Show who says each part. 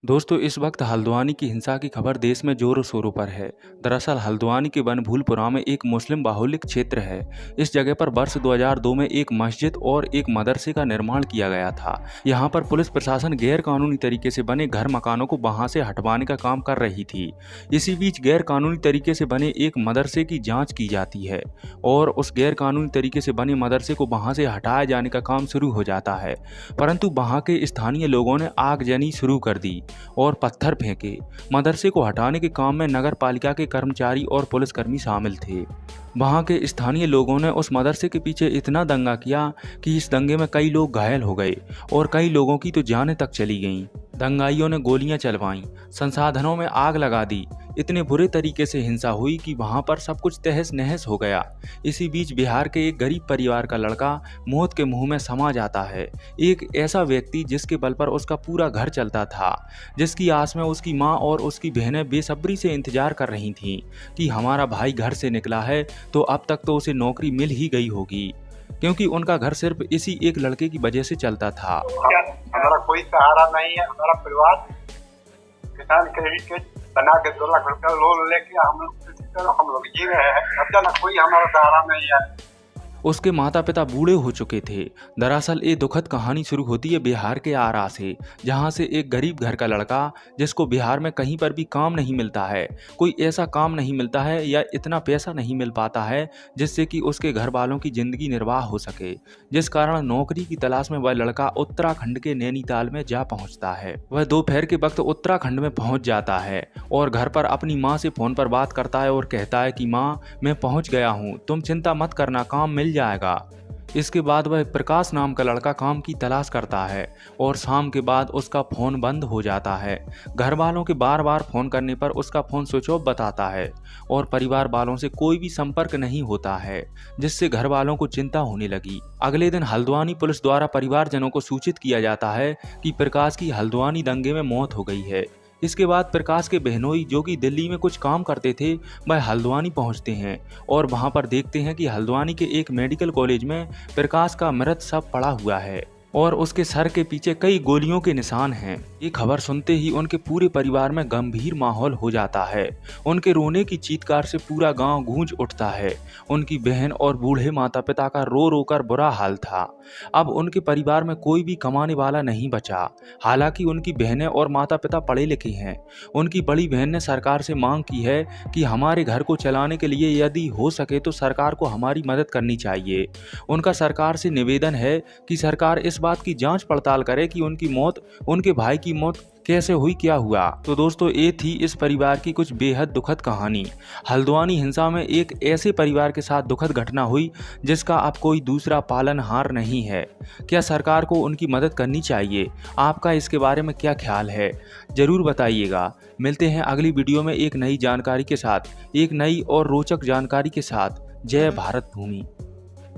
Speaker 1: दोस्तों, इस वक्त हल्द्वानी की हिंसा की खबर देश में जोरों शोरों पर है। दरअसल हल्द्वानी के बनभूलपुरा में एक मुस्लिम बाहुल्य क्षेत्र है। इस जगह पर वर्ष 2002 में एक मस्जिद और एक मदरसे का निर्माण किया गया था। यहाँ पर पुलिस प्रशासन गैर कानूनी तरीके से बने घर मकानों को वहां से हटवाने का काम कर रही थी। इसी बीच गैर कानूनी तरीके से बने एक मदरसे की जाँच की जाती है और उस गैर कानूनी तरीके से बने मदरसे को वहां से हटाए जाने का काम शुरू हो जाता है, परंतु वहां के स्थानीय लोगों ने आगजनी शुरू कर दी और पत्थर फेंके। मदरसे को हटाने के काम में नगर पालिका के कर्मचारी और पुलिसकर्मी शामिल थे। वहां के स्थानीय लोगों ने उस मदरसे के पीछे इतना दंगा किया कि इस दंगे में कई लोग घायल हो गए और कई लोगों की तो जानें तक चली गईं। दंगाइयों ने गोलियां चलवाईं, संसाधनों में आग लगा दी। इतने बुरे तरीके से हिंसा हुई कि वहां पर सब कुछ तहस नहस हो गया। इसी बीच बिहार के एक गरीब परिवार का लड़का मौत के मुंह में समा जाता है। एक ऐसा व्यक्ति जिसके बल पर उसका पूरा घर चलता था, जिसकी आस में उसकी माँ और उसकी बहनें बेसब्री से इंतजार कर रही थीं कि हमारा भाई घर से निकला है तो अब तक तो उसे नौकरी मिल ही गई होगी, क्योंकि उनका घर सिर्फ इसी एक लड़के की वजह से चलता था।
Speaker 2: हमारा कोई सहारा नहीं है। हमारा परिवार किसान क्रेडिट बना के 2 लाख रुपया लोन लेके हम लोग जी रहे हैं। अब जाना कोई हमारा सहारा नहीं है।
Speaker 1: उसके माता पिता बूढ़े हो चुके थे। दरअसल ये दुखद कहानी शुरू होती है बिहार के आरा से, जहाँ से एक गरीब घर का लड़का, जिसको बिहार में कहीं पर भी काम नहीं मिलता है, कोई ऐसा काम नहीं मिलता है या इतना पैसा नहीं मिल पाता है जिससे कि उसके घर वालों की जिंदगी निर्वाह हो सके, जिस कारण नौकरी की तलाश में वह लड़का उत्तराखंड के नैनीताल में जा पहुँचता है। वह दोपहर के वक्त उत्तराखंड में पहुँच जाता है और घर पर अपनी माँ से फोन पर बात करता है और कहता है कि माँ, मैं पहुँच गया हूँ, तुम चिंता मत करना, काम मिल जाएगा। इसके बाद वह प्रकाश नाम का लड़का काम की तलाश करता है और शाम के बाद उसका फोन बंद हो जाता है। घर वालों के बार बार फोन करने पर उसका फोन स्विच ऑफ बताता है और परिवार वालों से कोई भी संपर्क नहीं होता है, जिससे घर वालों को चिंता होने लगी। अगले दिन हल्द्वानी पुलिस द्वारा परिवारजनों को सूचित किया जाता है कि प्रकाश की हल्द्वानी दंगे में मौत हो गई है। इसके बाद प्रकाश के बहनोई, जो कि दिल्ली में कुछ काम करते थे, वह हल्द्वानी पहुंचते हैं और वहां पर देखते हैं कि हल्द्वानी के एक मेडिकल कॉलेज में प्रकाश का मृत शव पड़ा हुआ है और उसके सर के पीछे कई गोलियों के निशान हैं। ये खबर सुनते ही उनके पूरे परिवार में गंभीर माहौल हो जाता है। उनके रोने की चीत्कार से पूरा गांव गूंज उठता है। उनकी बहन और बूढ़े माता पिता का रो रो कर बुरा हाल था। अब उनके परिवार में कोई भी कमाने वाला नहीं बचा। हालांकि उनकी बहनें और माता पिता पढ़े लिखे हैं। उनकी बड़ी बहन ने सरकार से मांग की है कि हमारे घर को चलाने के लिए यदि हो सके तो सरकार को हमारी मदद करनी चाहिए। उनका सरकार से निवेदन है कि सरकार इस बात की जांच पड़ताल करे कि उनके भाई की मौत कैसे हुई, क्या हुआ। तो दोस्तों, ये थी इस परिवार की कुछ बेहद दुखद कहानी। हल्द्वानी हिंसा में एक ऐसे परिवार के साथ दुखद घटना हुई जिसका अब कोई दूसरा पालनहार नहीं है। क्या सरकार को उनकी मदद करनी चाहिए? आपका इसके बारे में क्या ख्याल है, जरूर बताइएगा। मिलते हैं अगली वीडियो में एक नई जानकारी के साथ, एक नई और रोचक जानकारी के साथ। जय भारत भूमि।